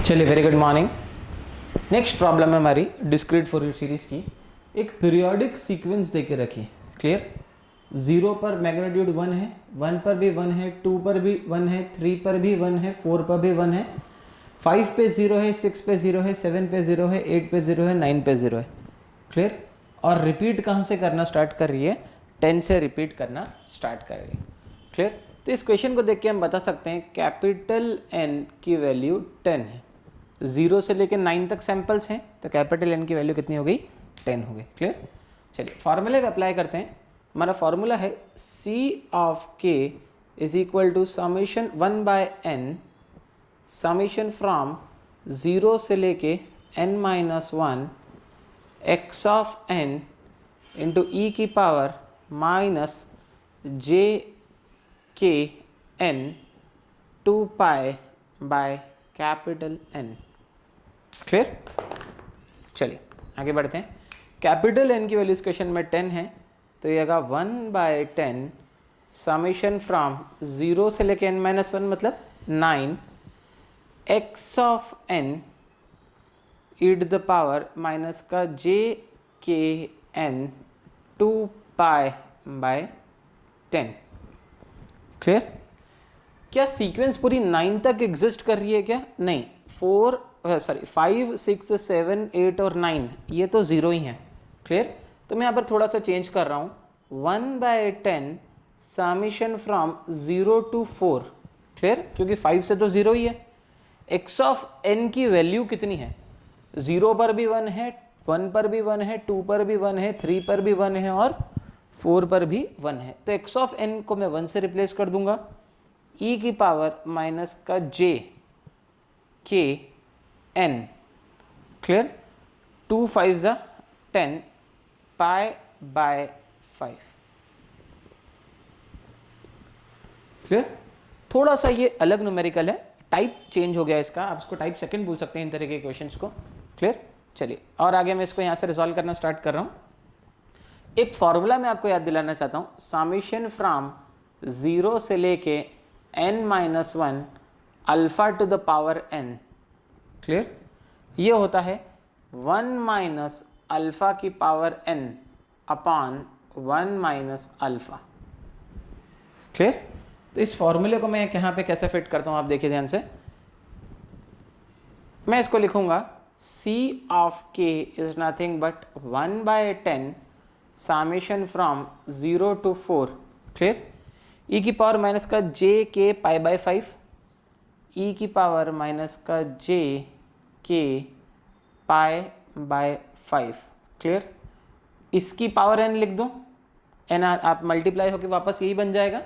चलिए, very good morning. Next problem है हमारी डिस्क्रीट फॉरियर सीरीज की। एक पीरियोडिक सीक्वेंस देके रखिए। क्लियर? 0 पर मैग्नीट्यूड 1 है, 1 पर भी 1 है, 2 पर भी 1 है, 3 पर भी 1 है, 4 पर भी 1 है, 5 पे 0 है, 6 पे 0 है, 7 पे 0 है, 8 पे 0 है, 9 पे 0 है। क्लियर? और रिपीट कहाँ से करना स्टार्ट कर रही है? 10 से रिपीट करना स्टार्ट कर रही है। क्लियर? तो इस क्वेश्चन को देख के हम बता सकते हैं कैपिटल N की वैल्यू 10 है। 0 से लेकर 9 तक सैंपल्स हैं, तो कैपिटल N की वैल्यू कितनी हो गई? 10 हो गई। क्लियर? चलिए फार्मूले पे अप्लाई करते हैं। हमारा फार्मूला है C of K is equal to summation 1/n summation from 0 से लेके n-1 x of n into e की power minus j k n 2 pi by capital N। Clear? चलिए आगे बढ़ते हैं। कैपिटल N की वैल्यू इस क्वेश्चन में 10 है, तो ये आएगा 1/10 समेशन फ्रॉम 0 से लेके n-1 मतलब 9 x of n E to the power minus का j k n 2 pi by 10। Clear? क्या सीक्वेंस पूरी 9 तक एग्जिस्ट कर रही है क्या? नहीं, 5, 6, 7, 8 और 9 ये तो 0 ही है। क्लियर? तो मैं यहाँ पर थोड़ा सा चेंज कर रहा हूँ 1/10 समेशन फ्रॉम 0 to 4। क्लियर? क्योंकि 5 से तो 0 ही है। x ऑफ n की वैल्यू कितनी है? 0 पर भी 1 है, 1 पर भी 1 है, 2 पर भी 1 है, 3 पर भी 1 है और 4 पर भी 1 है। तो x ऑफ n को मैं 1 से रिप्लेस कर दूंगा, e की पावर माइनस का j k n। क्लियर? 2 5 ज़ा 10 पाई बाय 5। क्लियर? थोड़ा सा ये अलग न्यूमेरिकल है, टाइप चेंज हो गया इसका, आप इसको टाइप सेकंड बोल सकते हैं इन तरह के क्वेश्चंस को। क्लियर? चलिए और आगे मैं इसको यहाँ से रिजॉल्व करना स्टार्ट कर रहा हूँ। एक फॉर्मूला मैं आपको याद दिलाना चाहता हूँ, समेशन फ्रॉम 0 से लेके n-1 alpha two the power n। Clear? ये होता है 1 माइनस अल्फा की power n upon 1 minus alpha. Clear? तो इस फॉर्मूले को मैं यहाँ पे कैसे फिट करता हूँ आप देखिए ध्यान से। मैं इसको लिखूंगा C of K is nothing but 1/10 summation from 0 to 4। Clear? e की पावर माइनस का j k pi bye 5, e की पावर माइनस का j k pi bye 5। Clear? इसकी पावर n लिख दो, n आप मल्टीप्लाई होकर वापस यही बन जाएगा।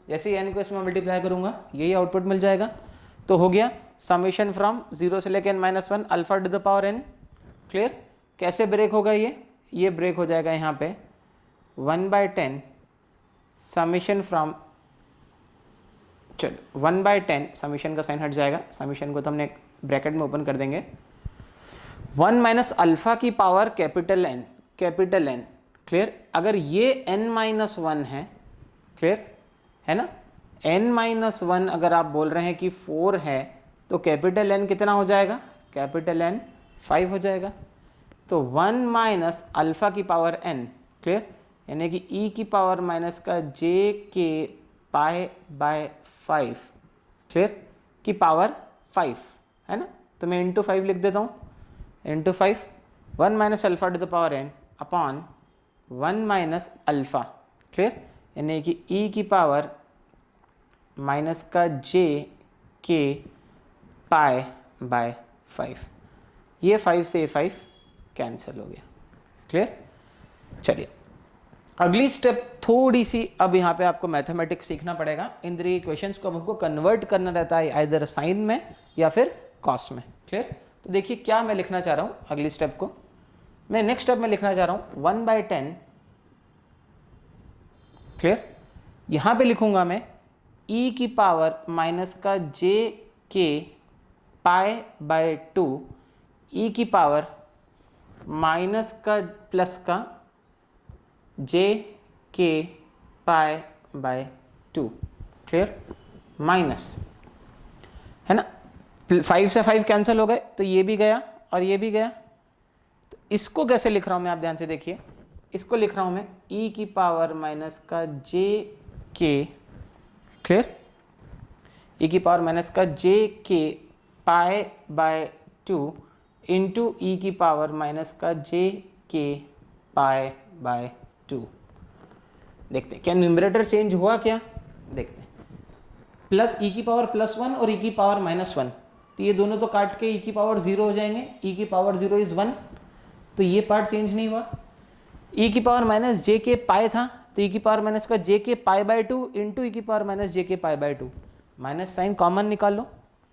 जैसे ही n को इसमें मल्टीप्लाई करूंगा यही आउटपुट मिल जाएगा। तो हो गया समेशन फ्रॉम 0 से लेकर n-1 alpha two the power n। Clear? कैसे ब्रेक होगा ये ब्रेक हो जाएगा यहाँ पे 1/10 समेशन फ्रॉम, चलो 1/10 समेशन का साइन हट जाएगा, समेशन को तो हमने ब्रैकेट में ओपन कर देंगे, 1 माइनस अल्फा की पावर कैपिटल N। क्लियर? अगर ये n-1 है, क्लियर है ना, n-1 अगर आप बोल रहे हैं कि 4 है तो कैपिटल N कितना हो जाएगा? कैपिटल N 5 हो जाएगा। तो 1 माइनस अल्फा की पावर n। क्लियर? यानी कि e की पावर माइनस का j k pi bye 5। Clear? की पावर 5 है ना, तो मैं इंटू 5 लिख देता हूँ, into 5 1 minus alpha two the power n upon 1 minus alpha. Clear? यानी कि e की पावर माइनस का j k पाई बाय 5। ये 5 से 5 कैंसिल हो गया। क्लियर? चलिए अगली स्टेप थोड़ी सी, अब यहाँ पे आपको मैथमेटिक्स सीखना पड़ेगा। इन तरीके के क्वेश्चंस को हमको कन्वर्ट करना रहता है आइदर साइन में या फिर कॉस में। क्लियर? तो देखिए क्या मैं लिखना चाह रहा हूँ अगली स्टेप को। मैं नेक्स्ट स्टेप में लिखना चाह रहा हूँ 1/10। क्लियर? यहाँ पे लिखूंगा मैं e की पावर माइनस का j k pi by 2, e की पावर माइनस का प्लस का j k pi by 2। Clear? Minus है ना, 5 से 5 कैंसिल हो गए, तो ये भी गया और ये भी गया। तो इसको कैसे लिख रहा हूँ मैं, आप ध्यान से देखिए, इसको लिख रहा हूँ मैं e की पावर माइनस का j k, क्लियर, e की पावर माइनस का j k pi by 2 into e की पावर माइनस का j k पाई बाय 2। देखते हैं क्या न्यूमरेटर चेंज हुआ क्या, देखते हैं। प्लस ई की पावर +1 और ई की पावर -1, तो ये दोनों तो काट के ई की पावर 0 हो जाएंगे, ई की पावर 0 इज 1, तो ये पार्ट चेंज नहीं हुआ। ई की पावर माइनस जे के पाई था, तो ई की पावर माइनस का जे K pi by 2 into e की power minus J K pi by 2, minus sign common निकालो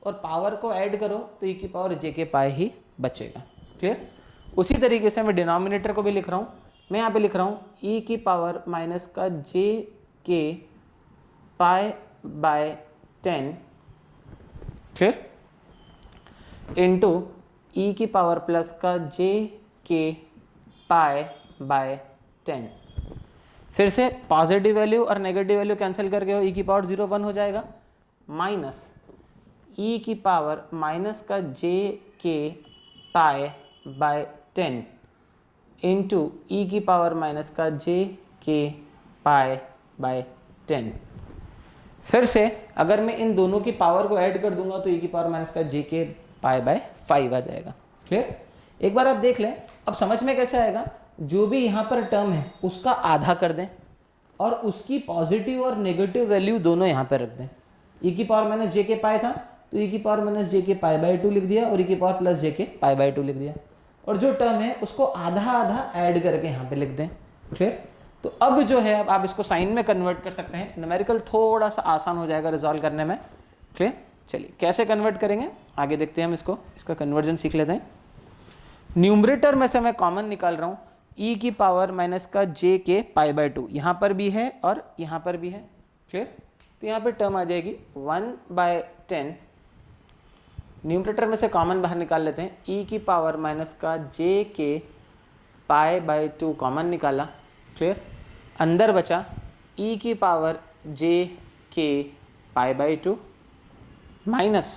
और पावर को ऐड करो, तो ई की पावर जे के पाई ही बचेगा, क्लियर। उसी तरीके से मैं डिनोमिनेटर को भी लिख रहा हूँ, मैं यहाँ पे लिख रहा हूँ ई की पावर माइनस का जे K pi by 10, clear, into e की पावर प्लस का जे के पाई बाय 10। फिर से पॉजिटिव वैल्यू और नेगेटिव वैल्यू कैंसिल करके हो, ई की पावर 0 1 हो जाएगा, माइनस ई की पावर माइनस का जे K pi by 10 into e की पावर माइनस का जे के पाई बाय 10। फिर से अगर मैं इन दोनों की पावर को ऐड कर दूंगा तो ई की पावर माइनस का जे के पाई बाय 5 आ जाएगा, क्लियर। एक बार आप देख लें, अब समझ में कैसे आएगा, जो भी यहाँ पर टर्म है उसका आधा कर दें और उसकी पॉजिटिव और नेगेटिव वैल्यू दोनों यहाँ पर रख दें। ई की पावर माइनस जे के पाई था, तो ई की power minus J K pi by 2 लिख दिया और ई की power plus J K pi by 2 लिख दिया, और जो टर्म है उसको आधा आधा ऐड करके यहाँ पे लिख दें, क्लियर। तो अब जो है, अब आप इसको साइन में कन्वर्ट कर सकते हैं, न्यूमेरिकल थोड़ा सा आसान हो जाएगा रिजॉल्व करने में, क्लियर। चलिए कैसे कन्वर्ट करेंगे आगे देखते हैं हम, इसका कन्वर्जन सीख लेते हैं। न्यूमरेटर में से मैं कॉमन निकाल रहा हूँ ई की पावर माइनस का जे के पाई बाय 2, यहाँ पर भी है और यहाँ पर भी है, क्लियर। तो यहाँ पे टर्म आ जाएगी 1/10, न्यूमरेटर में से कॉमन बाहर निकाल लेते हैं, ई की पावर माइनस का जे के पाई बाय 2 कॉमन निकाला, क्लियर। अंदर बचा ई की power J K pi by 2 minus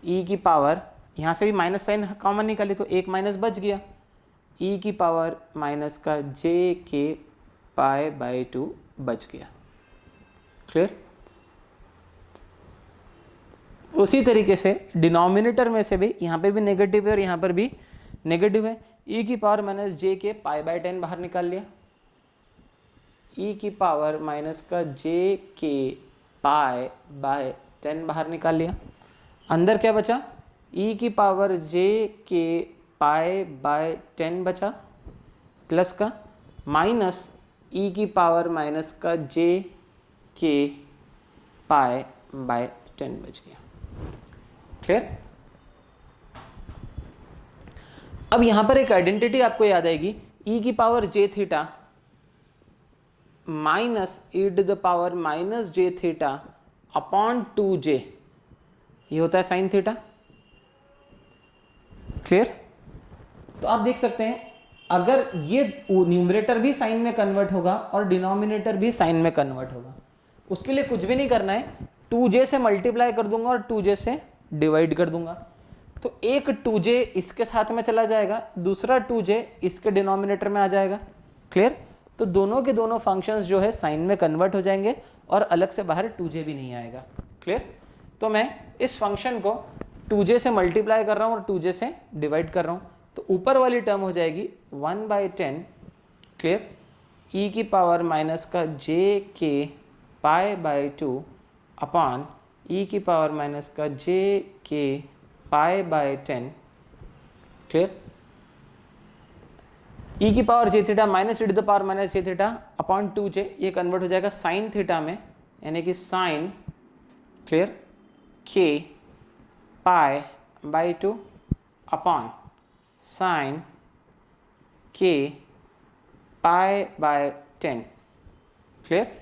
ई की पावर, यहाँ से भी माइनस साइन कॉमन निकाली तो एक माइनस बच गया, ई की पावर माइनस का जे के पाई बाय 2 बच गया, क्लियर। उसी तरीके से डिनोमिनेटर में से भी, यहाँ पे भी नेगेटिव है और यहाँ पर भी नेगेटिव है, ई की power minus J K pi by 10 बाहर निकाल लिया, ई की पावर माइनस का जे के पाई बाय 10 बाहर निकाल लिया। अंदर क्या बचा, ई की power J K pi by 10 बचा प्लस का, माइनस ई की पावर माइनस का जे के पाई बाय 10 बच गया, क्लियर। अब यहां पर एक आइडेंटिटी आपको याद आएगी, ई की power J theta minus E to the power minus J theta upon 2j, ये होता है साइन थीटा, क्लियर। तो आप देख सकते हैं अगर ये न्यूमरेटर भी साइन में कन्वर्ट होगा और डिनोमिनेटर भी साइन में कन्वर्ट होगा, उसके लिए कुछ भी नहीं करना है, 2j से मल्टीप्लाई कर दूंगा और 2j से डिवाइड कर दूंगा, तो एक 2j इसके साथ में चला जाएगा, दूसरा 2j इसके डिनोमिनेटर में आ जाएगा, क्लियर। तो दोनों के दोनों फंक्शंस जो है साइन में कन्वर्ट हो जाएंगे और अलग से बाहर 2j भी नहीं आएगा, क्लियर। तो मैं इस फंक्शन को 2j से मल्टीप्लाई कर रहा हूँ और 2j से डिवाइड कर रहा हूँ, तो ऊपर वाली टर्म हो जाएगी 1/10, क्लियर, ई की पावर माइनस का जे के पाई बाय 2 अपॉन ई की पावर माइनस का जे K pi by 10, clear. E की power J theta minus E to the power minus J theta upon 2j, ये कन्वर्ट हो जाएगा साइन थीटा में, यानी कि साइन, क्लियर, के पाई बाय 2 अपॉन साइन के पाई बाय 10, क्लियर।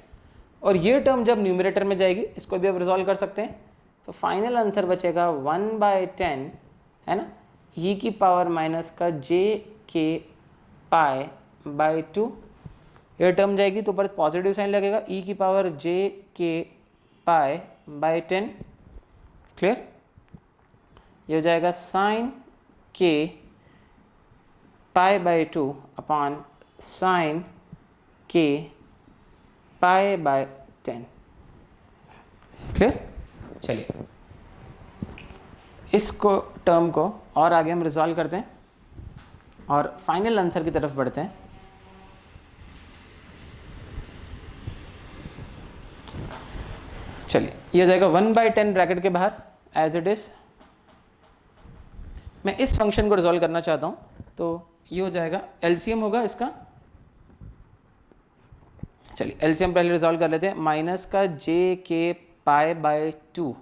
और ये टर्म जब न्यूमरेटर में जाएगी, इसको भी अब रिजॉल्व कर सकते हैं, तो फाइनल आंसर बचेगा 1/10, है ना, ई की पावर माइनस का जे के पाई बाय 2, ये टर्म जाएगी तो ऊपर पॉजिटिव साइन लगेगा, ई की power J K pi by 10, clear. ये हो जाएगा साइन के पाई बाई 2 अपॉन साइन के पाई बाय 10। क्लियर? चलिए इसको टर्म को और आगे हम रिजॉल्व करते हैं और फाइनल आंसर की तरफ बढ़ते हैं। चलिए ये हो जाएगा 1/10 ब्रैकेट के बाहर एज इट इज। मैं इस फंक्शन को रिजॉल्व करना चाहता हूं, तो ये हो जाएगा एलसीएम होगा इसका। चलिए एलसीएम पहले रिजॉल्व कर लेते हैं। माइनस का जे के पाई बाय 2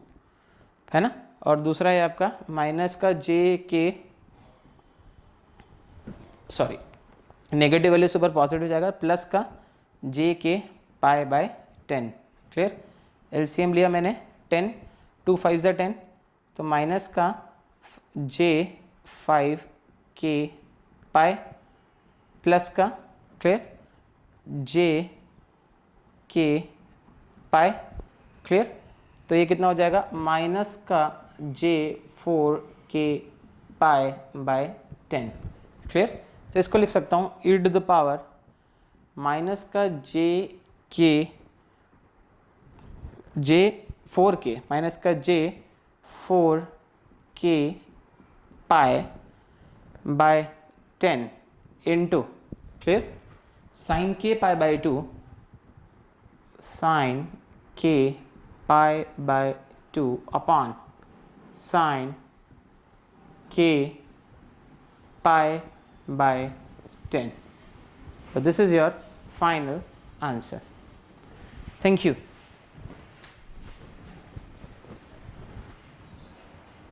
है ना, और दूसरा है आपका माइनस का जे के, सॉरी नेगेटिव वैल्यू से ऊपर पॉजिटिव हो जाएगा, प्लस का जे K pi by 10। Clear? LCM लिया मैंने 10, 2 5 10, तो माइनस का जे 5 के पाई प्लस का क्लियर जे के पाई। क्लियर? तो ये कितना हो जाएगा माइनस का जे 4 के पाई बाय 10। क्लियर? तो इसको लिख सकता हूँ E to the power minus का जे 4 के माइनस का जे 4 के pi by 10 into clear sign के पाई बाय 2 साइन के पाई बाय 2 अपॉन साइन के पाई by 10. So this is your final answer. Thank you.